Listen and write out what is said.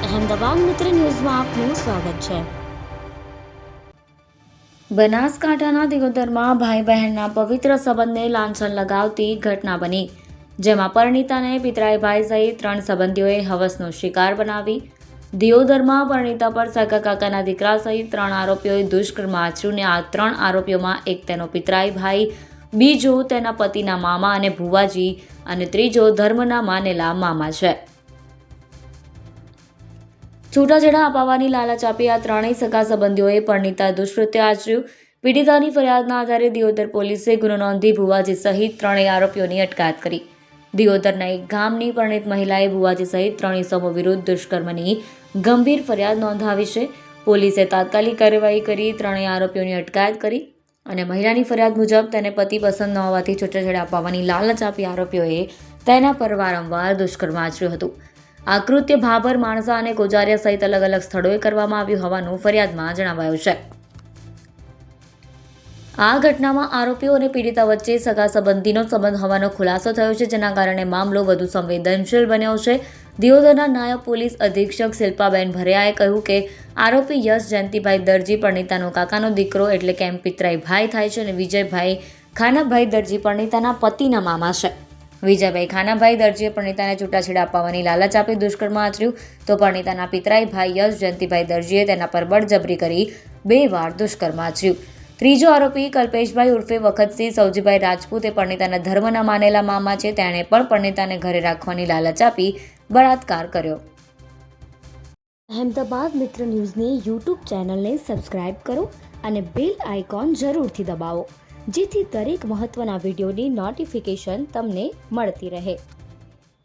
અહેમદાબાદ મિત્ર ન્યૂઝમાં આપનું સ્વાગત છે। બનાસકાંઠાના દિયોદરમાં ભાઈ બહેનના પવિત્ર સંબંધને લાંછન લગાવતી ઘટના બની, જેમાં પરિણીતાને પિતરાઈ ભાઈ સહિત 3 સંબંધીઓએ હવસનો શિકાર બનાવી। દિયોદરમાં પરિણીતા પર સગા કાકાના દીકરા સહિત 3 આરોપીઓએ દુષ્કર્મ આચર્યું। આ 3 આરોપીઓમાં એક તેનો પિતરાઈ ભાઈ, બીજો તેના પતિના મામા અને ભુવાજી અને ત્રીજો ધર્મના માનેલા મામા છે। છૂટાછેડા અપાવવાની લાલચ આપી આ 3 સગા સંબંધીઓએ પરિણીતા દુષ્કૃત્ય આચર્યું। પીડિતાની ફરિયાદના આધારે દિયોદર પોલીસે ગુનો નોંધી ભુવાજી સહિત 3 આરોપીઓની અટકાયત કરી। દિયોદરના એક ગામની પરિણીત મહિલાએ ભુવાજી સહિત 3 ઇસમો વિરુદ્ધ દુષ્કર્મની ગંભીર ફરિયાદ નોંધાવી છે। પોલીસે તાત્કાલિક કાર્યવાહી કરી 3 આરોપીઓની અટકાયત કરી અને મહિલાની ફરિયાદ મુજબ તેને પતિ પસંદ ન હોવાથી છૂટાછેડા અપાવવાની લાલચ આપી આરોપીઓએ તેના પર વારંવાર દુષ્કર્મ આચર્યું હતું। આ કૃત્ય ભાભર, માણસા અને કોજારિયા સહિત અલગ અલગ સ્થળોએ કરવામાં આવ્યું હોવાનું ફરિયાદમાં જણાવાયું છે। આ ઘટનામાં આરોપીઓ અને પીડિતા વચ્ચે સગા સંબંધીનો સંબંધ હોવાનો ખુલાસો થયો છે, જેના કારણે મામલો વધુ સંવેદનશીલ બન્યો છે। દિયોદરના નાયબ પોલીસ અધિક્ષક શિલ્પાબેન ભરેયાએ કહ્યું કે આરોપી યશ જયંતિભાઈ દરજી પરિણીતાનો કાકાનો દીકરો એટલે કે પિતરાઈ ભાઈ થાય છે અને વિજયભાઈ ખાનાભાઈ દરજી પરિણીતાના પતિના મામા છે। વિજયભાઈ ખાનાભાઈ દરજીએ પરિણીતાને છૂટાછેડા અપાવવાની લાલચ આપી દુષ્કર્મ આચર્યું, તો પરિણીતાના પિતરાઈ ભાઈ યશ જયંતિભાઈ દરજીએ તેના પર બળજબરી કરી 2 વાર દુષ્કર્મ આચર્યું। ત્રીજો આરોપી કલ્પેશભાઈ ઉર્ફે વખતસિંહ સૌજીભાઈ રાજપૂત એ પરિણીતાના ધર્મના માનેલા મામા છે। તેણે પણ પરિણીતાને ઘરે રાખવાની લાલચ આપી બળાત્કાર કર્યો। અહેમદાબાદ મિત્ર ન્યૂઝની યુટ્યુબ ચેનલને સબસ્ક્રાઇબ કરો અને બેલ આઇકોન જરૂરથી દબાવો, જેથી દરેક મહત્વના વિડીયોની નોટિફિકેશન તમને મળતી રહે।